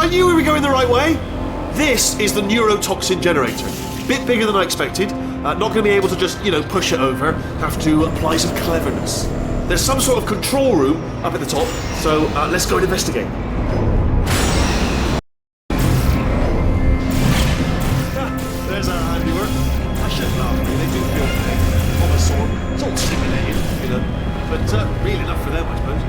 I knew we were going the right way. This is the neurotoxin generator. Bit bigger than I expected. Not going to be able to just, push it over. Have to apply some cleverness. There's some sort of control room up at the top, so let's go and investigate. There's our handiwork. I shouldn't laugh, they do feel of a sort. It's all stimulating, but really enough for them, I suppose.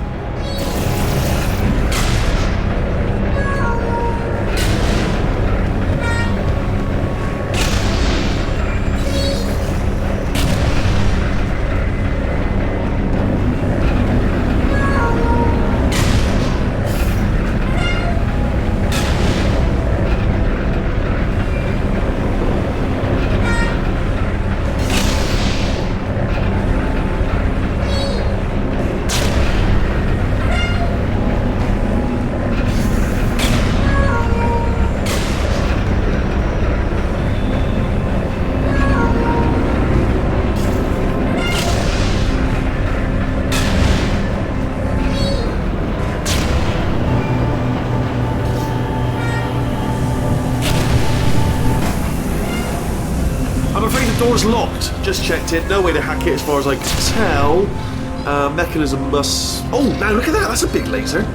Door's locked. Just checked it. No way to hack it as far as I can tell. Mechanism must... Oh, now look at that. That's a big laser.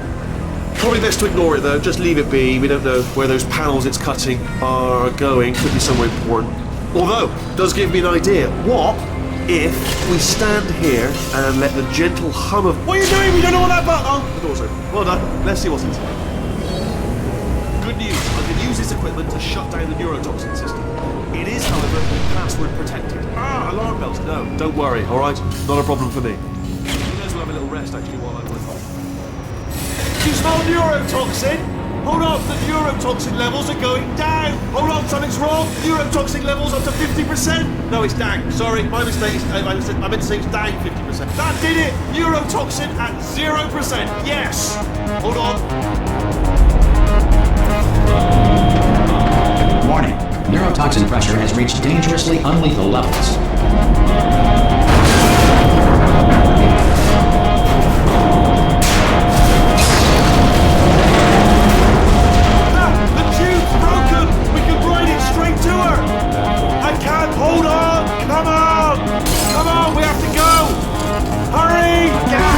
Probably best to ignore it though. Just leave it be. We don't know where those panels it's cutting are going. Could be somewhere important. Although, does give me an idea. What if we stand here and let the gentle hum of... What are you doing? We don't know what that button... Oh, the door's open. Well done. Let's see what's inside. Good news. I can use this equipment to shut down the neurotoxin system. It is, however, password protected. Alarm bells. No, don't worry, all right? Not a problem for me. You guys will have a little rest, actually, while I'm with you. You smell neurotoxin? Hold on, the neurotoxin levels are going down. Hold on, something's wrong. Neurotoxin levels up to 50%. No, it's down. Sorry, my mistake. I meant to say it's down 50%. That did it. Neurotoxin at 0%. Yes. Hold on. Warning. Neurotoxin pressure has reached dangerously unlethal levels. The tube's broken! We can ride it straight to her! I can't! Hold on! Come on! Come on! We have to go! Hurry! Yeah.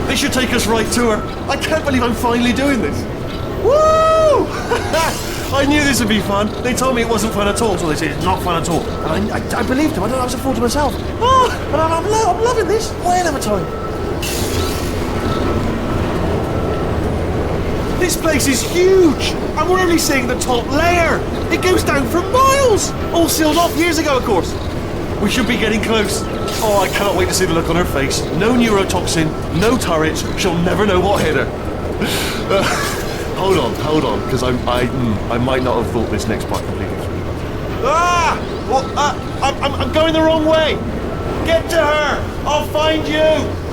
They should take us right to her. I can't believe I'm finally doing this. Woo! I knew this would be fun. They told me it wasn't fun at all, so they said it's not fun at all. And I believed them. I was a fool to myself. Oh, and I'm loving this. Whale of a time. This place is huge, and we're only seeing the top layer. It goes down for miles. All sealed off years ago, of course. We should be getting close. Oh, I cannot wait to see the look on her face. No neurotoxin, no turrets. She'll never know what hit her. Hold on, because I might not have thought this next part completely through. I'm going the wrong way. Get to her. I'll find you.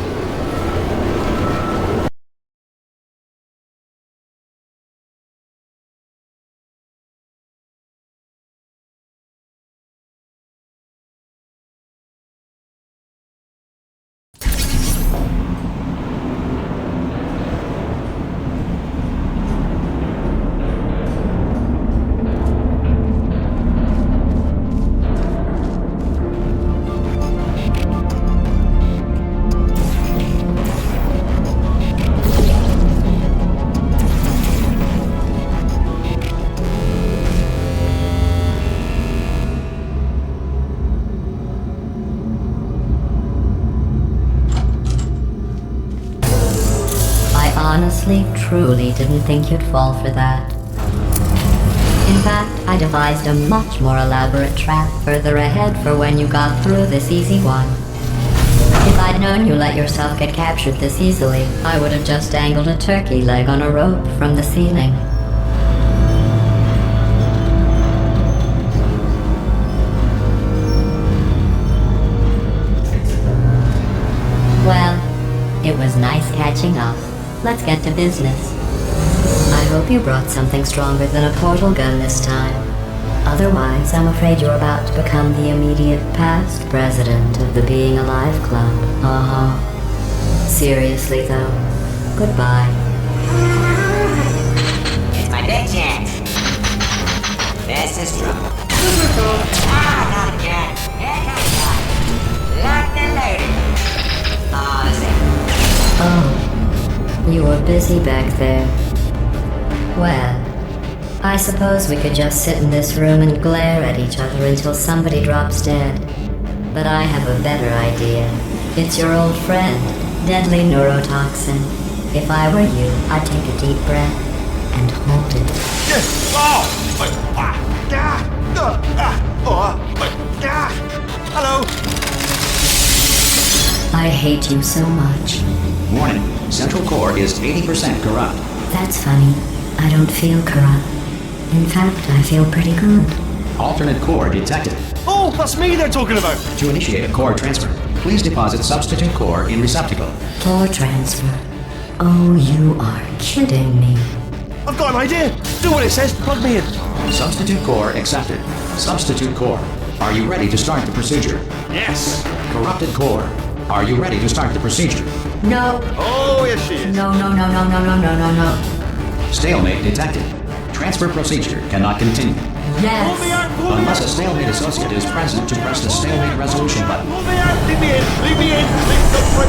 Honestly, truly didn't think you'd fall for that. In fact, I devised a much more elaborate trap further ahead for when you got through this easy one. If I'd known you let yourself get captured this easily, I would have just dangled a turkey leg on a rope from the ceiling. Well, it was nice catching up. let's get to business. I hope you brought something stronger than a portal gun this time. Otherwise, I'm afraid you're about to become the immediate past president of the Being Alive Club. Seriously, though, goodbye. It's my big chance. This is trouble. Not again. Here comes one. Locked and loaded. Oh, you were busy back there. Well, I suppose we could just sit in this room and glare at each other until somebody drops dead. But I have a better idea. It's your old friend, deadly neurotoxin. If I were you, I'd take a deep breath and hold it. Hello. I hate you so much. Warning. Central core is 80% corrupt. That's funny. I don't feel corrupt. In fact, I feel pretty good. Alternate core detected. Oh, that's me they're talking about. To initiate a core transfer, please deposit substitute core in receptacle. Core transfer. Oh, you are kidding me. I've got an idea. Do what it says. Plug me in. Substitute core accepted. Substitute core. Are you ready to start the procedure? Yes. Corrupted core. Are you ready to start the procedure? No. Oh, yes, she is. No. Stalemate detected. Transfer procedure cannot continue. Yes. Pull me out. Pull me Unless out. a stalemate associate is present to press the stalemate resolution button. Pull me out. Leave me in. Leave me in.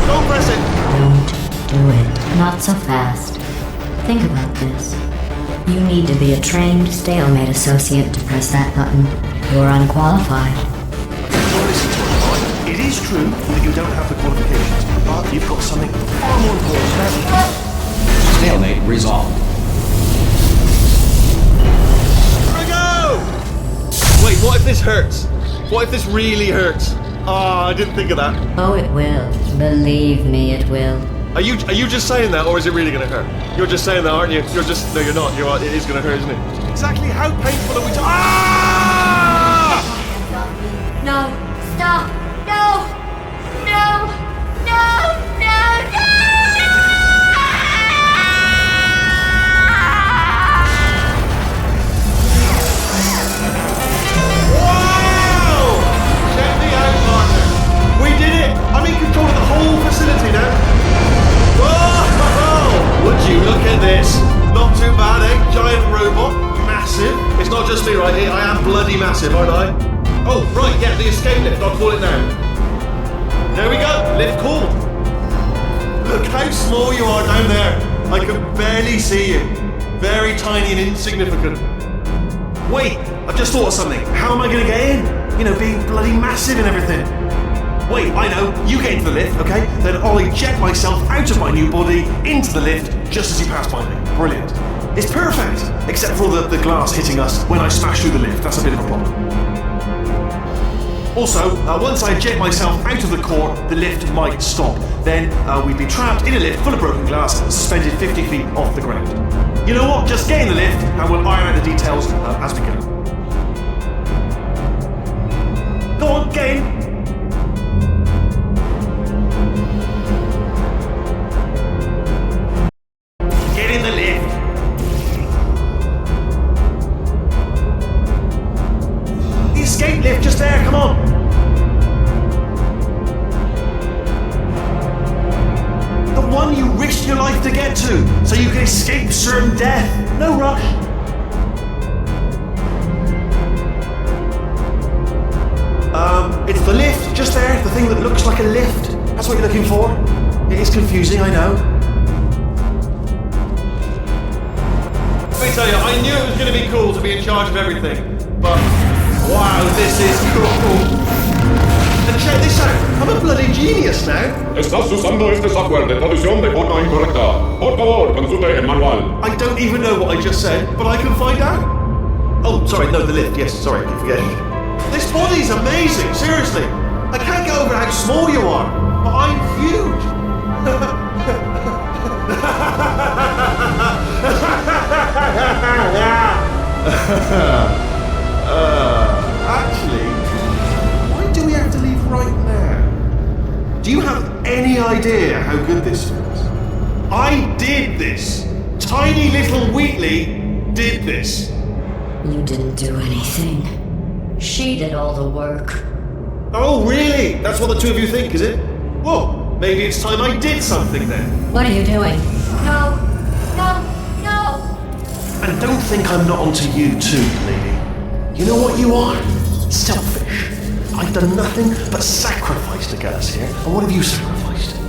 Don't press it. Don't do it. Not so fast. Think about this. You need to be a trained stalemate associate to press that button. You're unqualified. Well, listen to it, right? It is true that you don't have the qualifications, but you've got something far more important. Stalemate resolved. Here we go! Wait, what if this hurts? What if this really hurts? Ah, I didn't think of that. Oh, it will. Believe me, it will. Are you just saying that, or is it really going to hurt? You're just saying that, aren't you? You're just... No, you're not. It is going to hurt, isn't it? Exactly how painful are we... Ah! No! Stop! No! No! No! No! No! Wow! Check me out, partner. We did it! I'm in control of the whole facility now. Whoa! Would you look at this? Not too bad, eh? Giant robot. Massive. It's not just me right here. I am bloody massive, aren't I? Oh, right, yeah, the escape lift. I'll call it now. There we go. Lift called. Look how small you are down there. I can barely see you. Very tiny and insignificant. Wait, I just thought of something. How am I going to get in? You know, being bloody massive and everything. Wait, I know. You get into the lift, okay? Then I'll eject myself out of my new body into the lift just as you pass by me. Brilliant. It's perfect, except for the glass hitting us when I smash through the lift. That's a bit of a problem. Also, once I eject myself out of the core, the lift might stop. Then we'd be trapped in a lift full of broken glass, suspended 50 feet off the ground. You know what? Just get in the lift and we'll iron out the details as we go. Go on, get in. Get in the lift. The escape lift just there, come on. The one you risked your life to get to, so you can escape certain death. No rush. It's the lift, just there, the thing that looks like a lift. That's what you're looking for. It is confusing, I know. Let me tell you, I knew it was going to be cool to be in charge of everything. But, wow, this is cool. And check this out, I'm a bloody genius now. Estás usando este software de traducción de forma incorrecta. Por favor, consulte el manual. I don't even know what I just said, but I can find out. Oh, sorry, no, the lift, yes, sorry, I keep forgetting. This body's amazing, seriously. I can't get over how small you are, but I'm huge. Actually, why do we have to leave right now? Do you have any idea how good this feels? I did this. Tiny little Wheatley did this. You didn't do anything. She did all the work. Oh, really? That's what the two of you think, is it? Well, maybe it's time I did something then. What are you doing? No! No! No! And don't think I'm not onto you too, lady. You know what you are? Selfish. I've done nothing but sacrifice to get us here. And what have you sacrificed?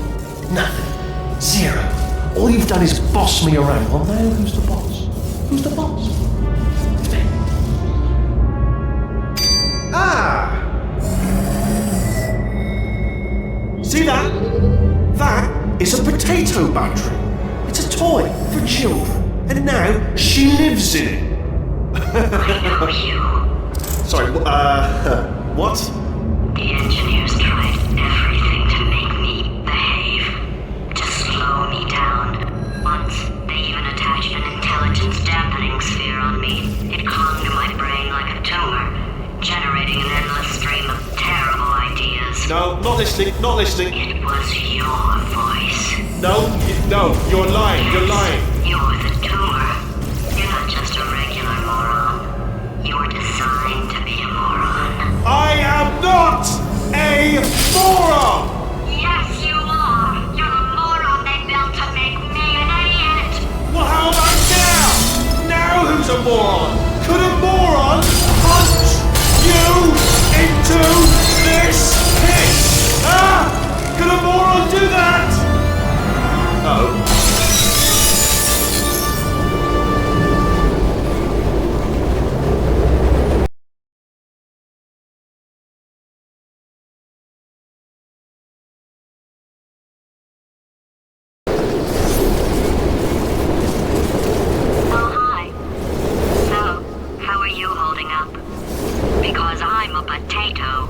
Nothing. Zero. All you've done is boss me around. Well, now who's the boss? Who's the boss? It's me. Ah! See that? That is a potato battery. It's a toy for children. And now she lives in it. Sorry, what? The engineers tried everything to make me behave, to slow me down. Once, they even attached an intelligence dampening sphere on me. It clung to my brain like a tumor, generating an endless stream of terrible ideas. No, not listening, not listening. It was your voice. No, you're lying, you're lying. You're the tumor. You're not just a regular moron. You're designed to be a moron. I am not a moron! Yes, you are. You're the moron they built to make me an idiot. Well, how about now? Now who's a moron? Could a moron punch you into this pit? Ah! Could a moron do that? Oh. Oh, hi. So, how are you holding up? Because I'm a potato.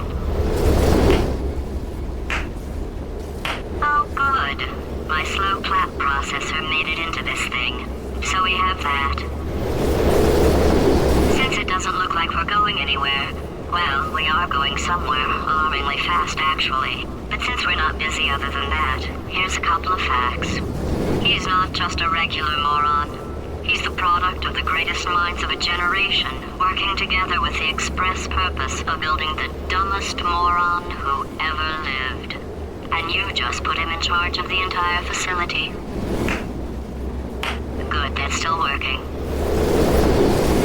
Oh, good. My slow clap processor made it into this thing. So we have that. Since it doesn't look like we're going anywhere, well, we are going somewhere, alarmingly fast actually. But since we're not busy other than that, here's a couple of facts. He's not just a regular moron. He's the product of the greatest minds of a generation, working together with the express purpose of building the dumbest moron who ever lived. And you just put him in charge of the entire facility. Good, that's still working.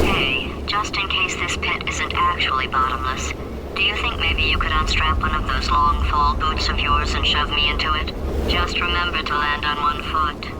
Hey, just in case this pit isn't actually bottomless, do you think maybe you could unstrap one of those long fall boots of yours and shove me into it? Just remember to land on one foot.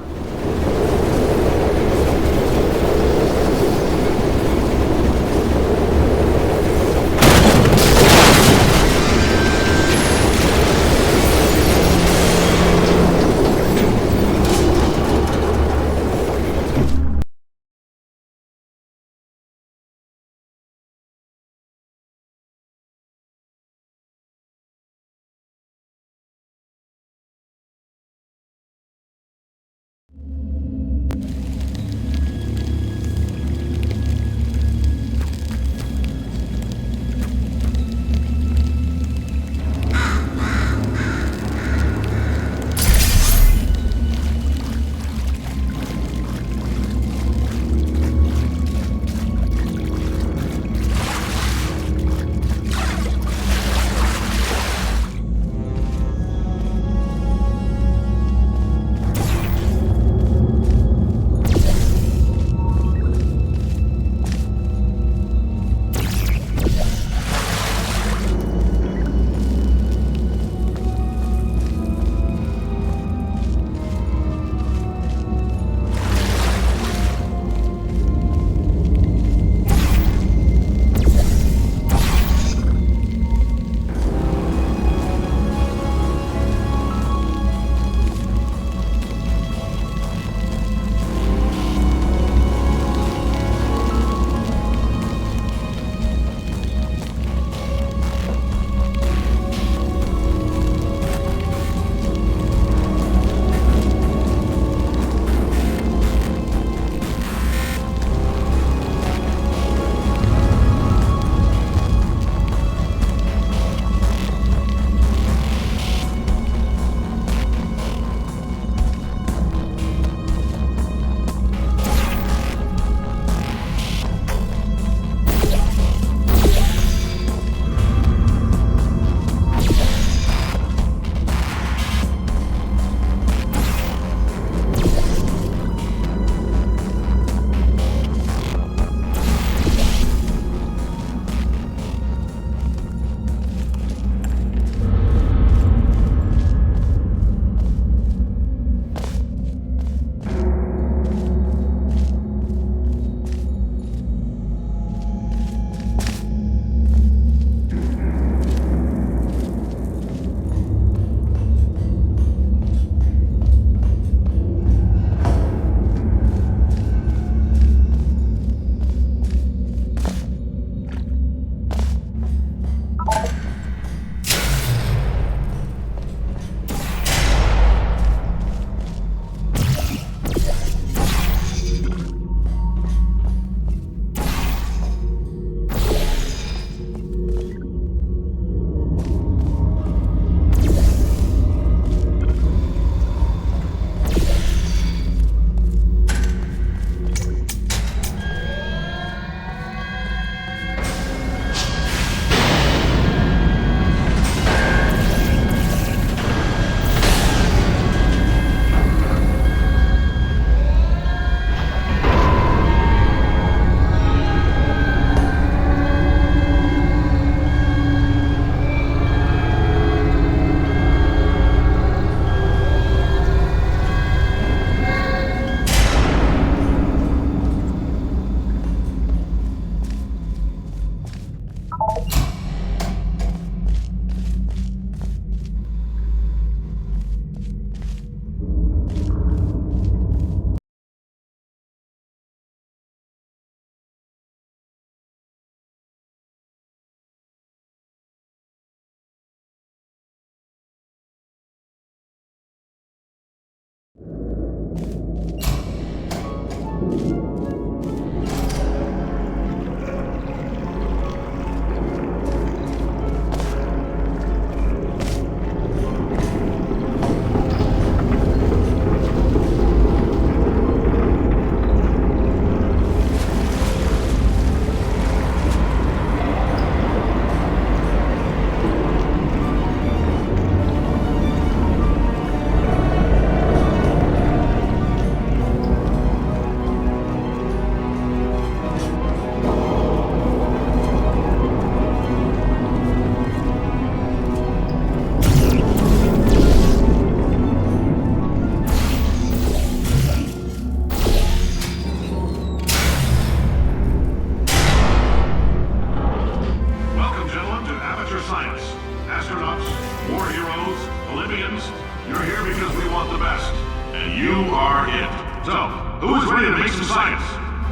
you are it. So, who is ready to make some science?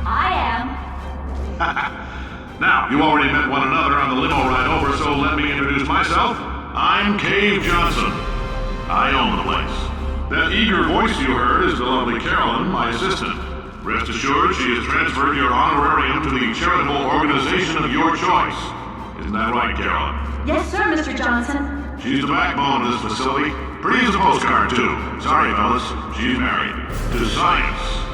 I am. Now, you already met one another on the limo ride over, so let me introduce myself. I'm Cave Johnson. I own the place. That eager voice you heard is the lovely Carolyn, my assistant. Rest assured, she has transferred your honorarium to the charitable organization of your choice. Isn't that right, Carolyn? Yes, sir, Mr. Johnson. She's the backbone of this facility. Pretty as a postcard, too. Sorry, fellas. She's married. To science.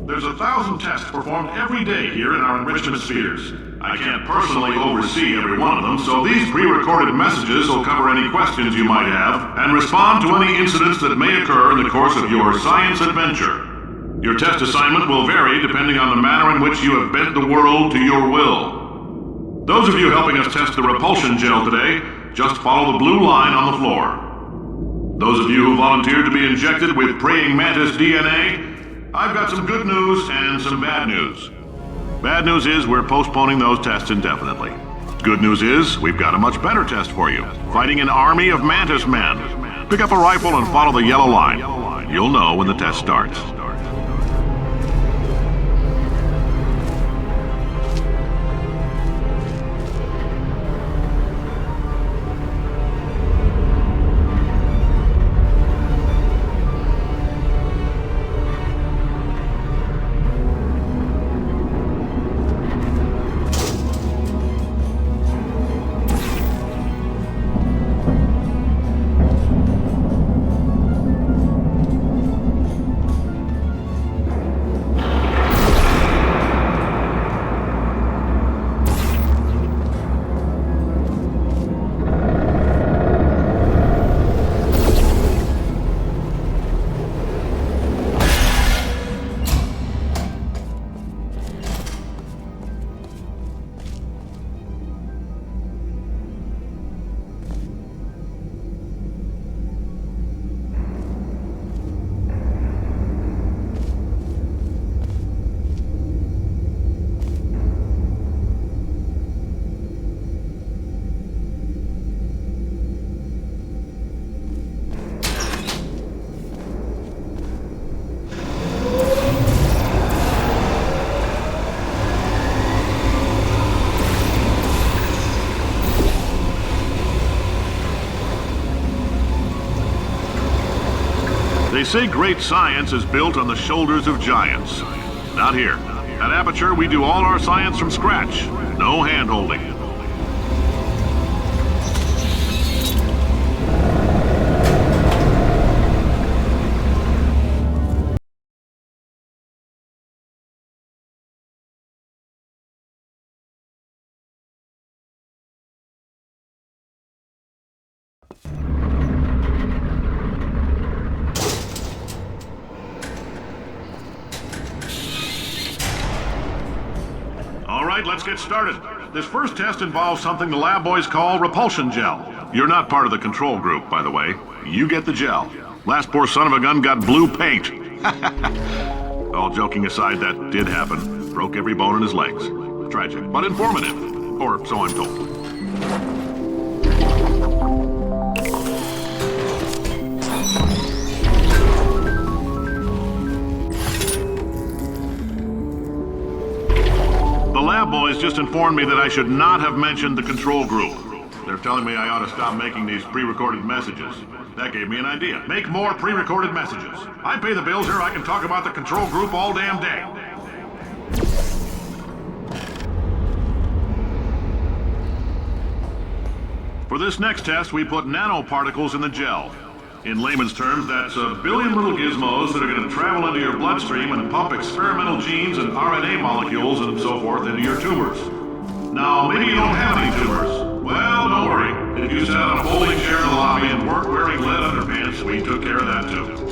There's 1,000 tests performed every day here in our enrichment spheres. I can't personally oversee every one of them, so these pre-recorded messages will cover any questions you might have and respond to any incidents that may occur in the course of your science adventure. Your test assignment will vary depending on the manner in which you have bent the world to your will. Those of you helping us test the repulsion gel today, just follow the blue line on the floor. Those of you who volunteered to be injected with praying mantis DNA, I've got some good news and some bad news. Bad news is we're postponing those tests indefinitely. Good news is we've got a much better test for you. Fighting an army of mantis men. Pick up a rifle and follow the yellow line. You'll know when the test starts. They say great science is built on the shoulders of giants. Not here. At Aperture, we do all our science from scratch. No hand-holding. All right, let's get started. This first test involves something the lab boys call repulsion gel. You're not part of the control group, by the way. You get the gel. Last poor son of a gun got blue paint. All joking aside, that did happen. Broke every bone in his legs. Tragic, but informative. Or so I'm told. The lab boys just informed me that I should not have mentioned the control group. They're telling me I ought to stop making these pre-recorded messages. That gave me an idea. Make more pre-recorded messages. I pay the bills here, I can talk about the control group all damn day. For For this next test, we put nanoparticles in the gel. In layman's terms, that's a billion little gizmos that are going to travel into your bloodstream and pump experimental genes and RNA molecules and so forth into your tumors. Now, maybe you don't have any tumors. Well, don't worry. If you sat on a folding chair in the lobby and weren't wearing lead underpants, we took care of that too.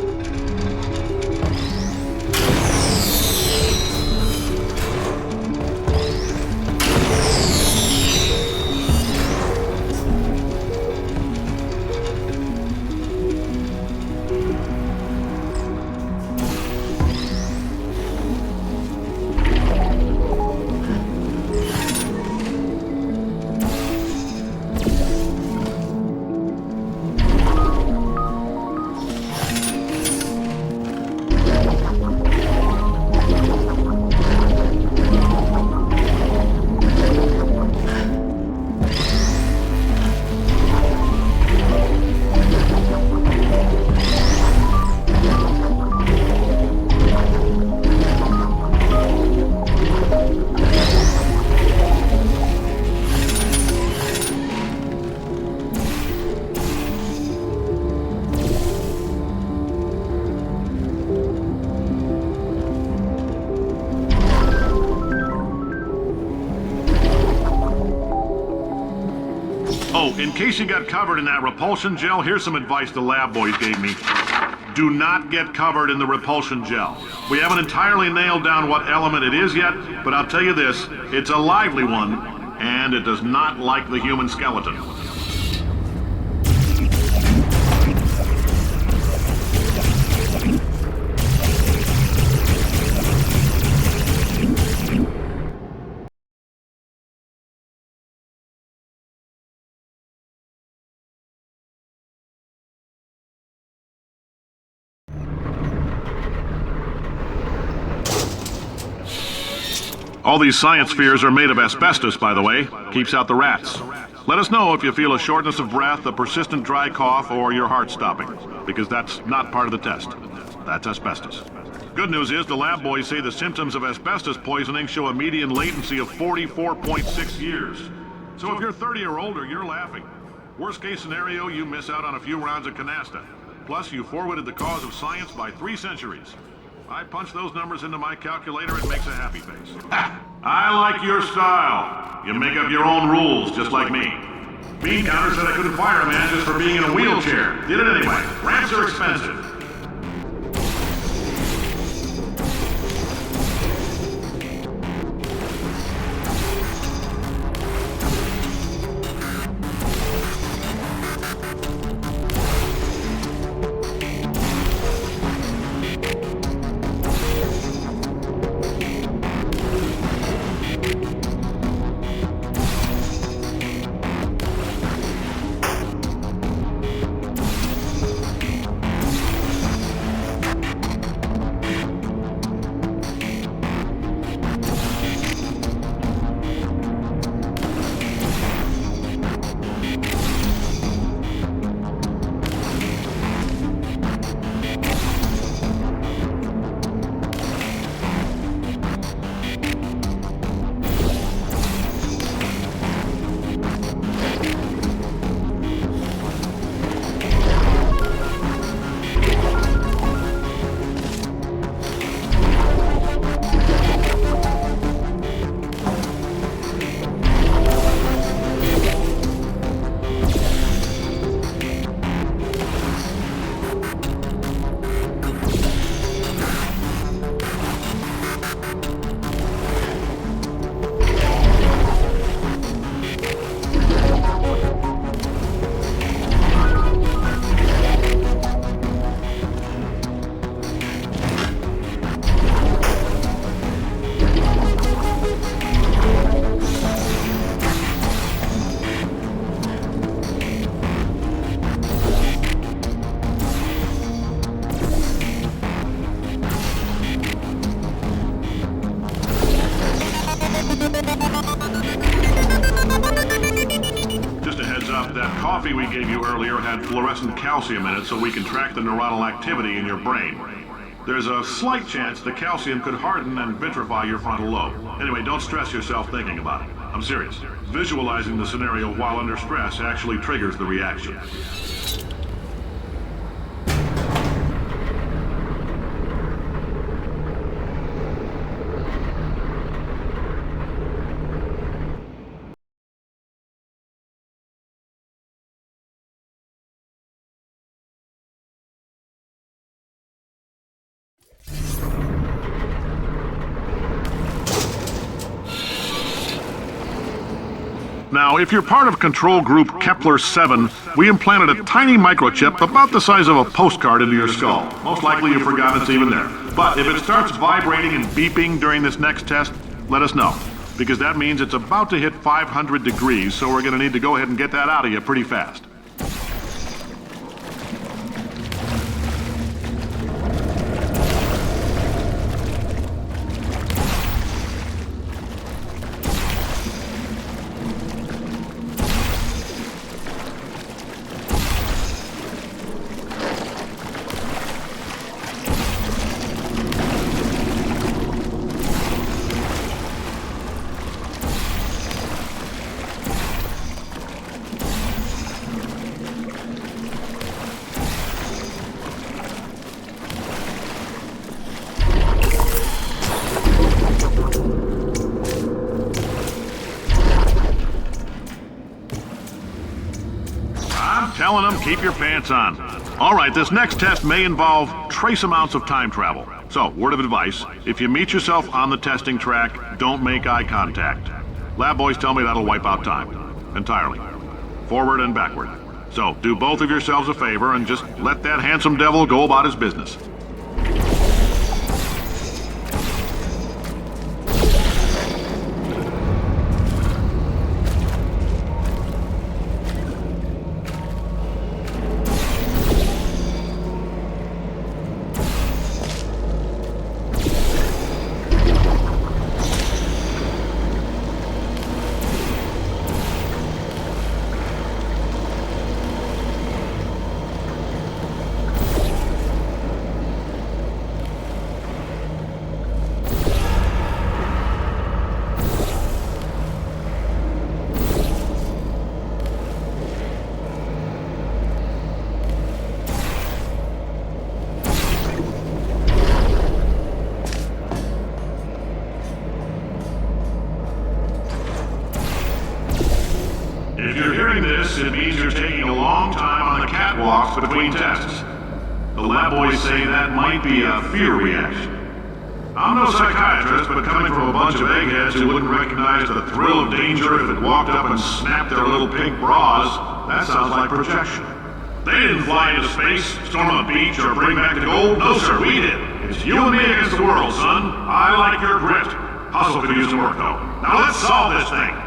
In case you got covered in that repulsion gel, here's some advice the lab boys gave me. Do not get covered in the repulsion gel. We haven't entirely nailed down what element it is yet, but I'll tell you this, it's a lively one, and it does not like the human skeleton. All these science spheres are made of asbestos, by the way. Keeps out the rats. Let us know if you feel a shortness of breath, a persistent dry cough, or your heart stopping, because that's not part of the test. That's asbestos. Good news is the lab boys say the symptoms of asbestos poisoning show a median latency of 44.6 years. So if you're 30 or older, you're laughing. Worst case scenario, you miss out on a few rounds of canasta. Plus, you forwarded the cause of science by 3 centuries. I punch those numbers into my calculator, it makes a happy face. I like your style. You make up your own rules, just like me. Bean Counter said I couldn't fire a man just for being in a wheelchair. Did it anyway. Ramps are expensive. coffee we gave you earlier had fluorescent calcium in it so we can track the neuronal activity in your brain. There's a slight chance the calcium could harden and vitrify your frontal lobe. Anyway, don't stress yourself thinking about it. I'm serious. Visualizing the scenario while under stress actually triggers the reaction. Now, if you're part of Control Group Kepler-7, we implanted a tiny microchip about the size of a postcard into your skull. Most likely you forgot it's even there. But if it starts vibrating and beeping during this next test, let us know. Because that means it's about to hit 500 degrees, so we're going to need to go ahead and get that out of you pretty fast. Telling them, keep your pants on. All right, this next test may involve trace amounts of time travel. So, word of advice, if you meet yourself on the testing track, don't make eye contact. Lab boys tell me that'll wipe out time. Entirely. Forward and backward. So, do both of yourselves a favor and just let that handsome devil go about his business. It means you're taking a long time on the catwalks between tests. The lab boys say that might be a fear reaction. I'm no psychiatrist, but coming from a bunch of eggheads who wouldn't recognize the thrill of danger if it walked up and snapped their little pink bras, that sounds like projection. They didn't fly into space, storm a beach, or bring back the gold. No, sir, we did. It's you and me against the world, son. I like your grit. Hustle could use some work, though. Now let's solve this thing.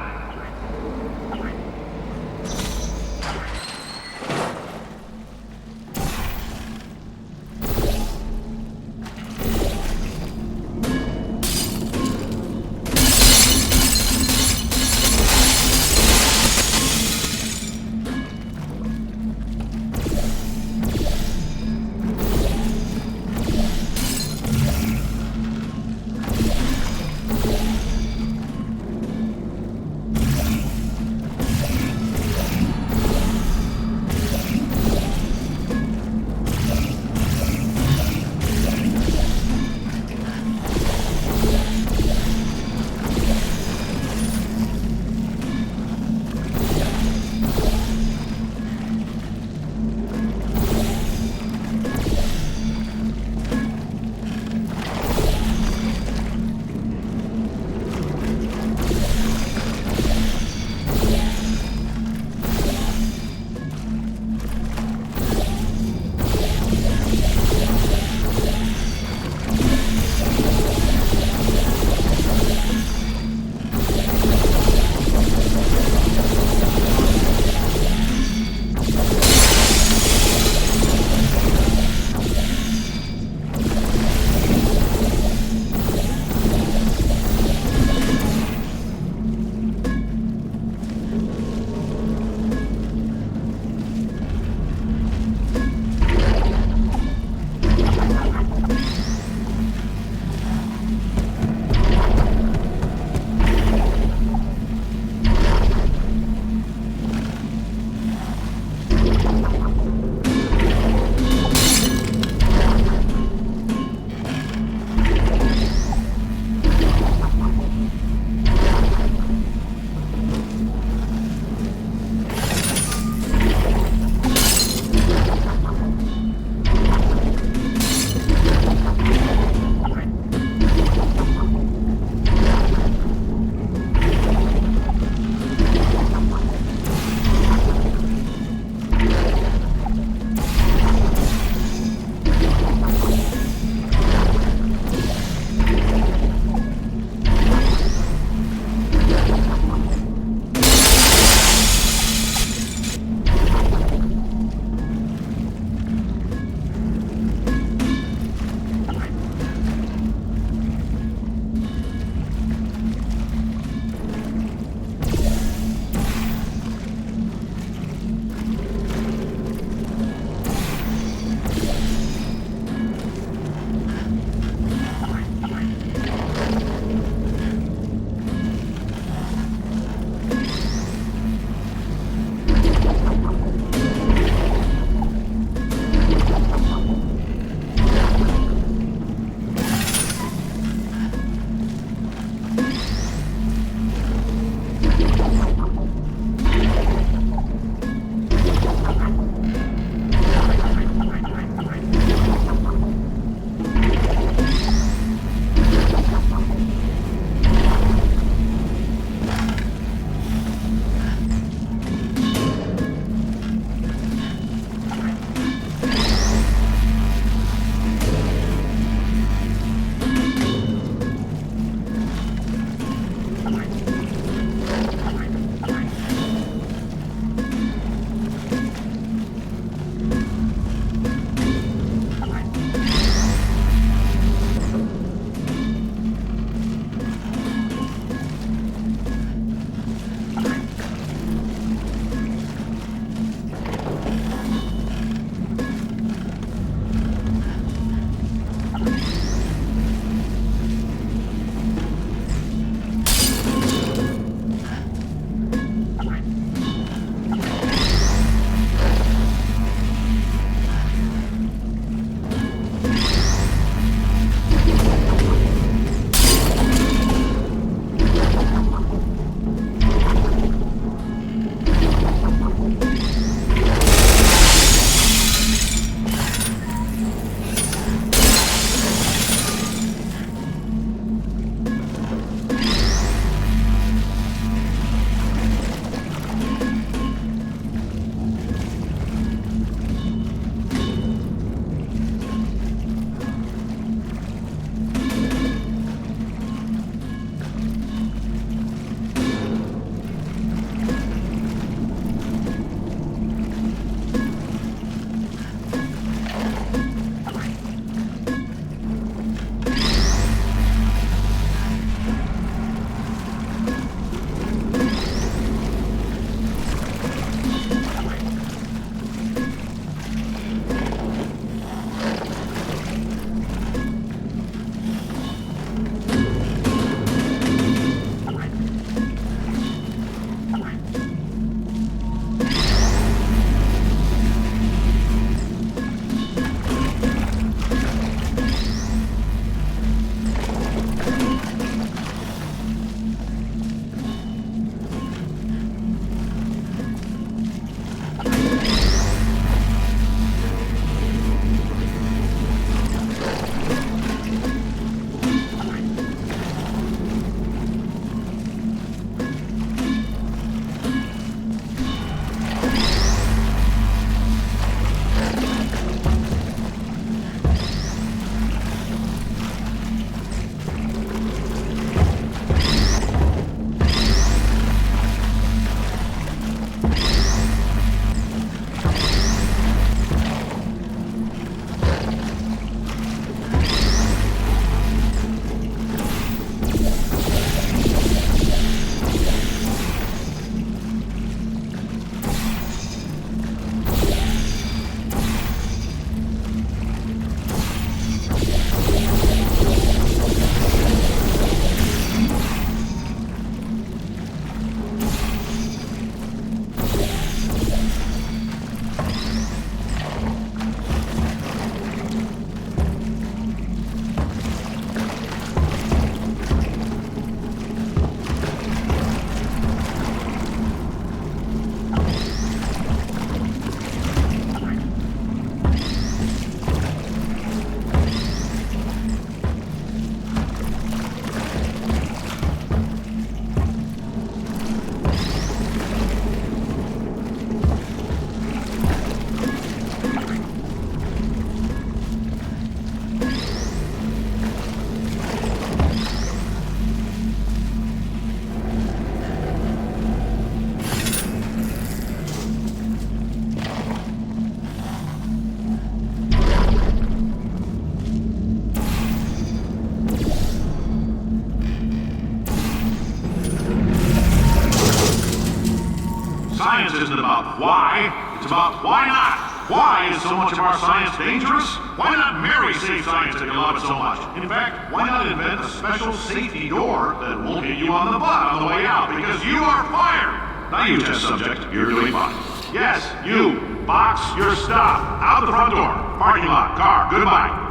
why, it's about why not. Why is so much of our science dangerous? Why not Mary save science if you love it so much? In fact, why not invent a special safety door that won't hit you on the butt on the way out because you are fired? Now you, test subject, you're doing fine. Yes, you, box your stuff. Out the front door. Parking lot, car, goodbye.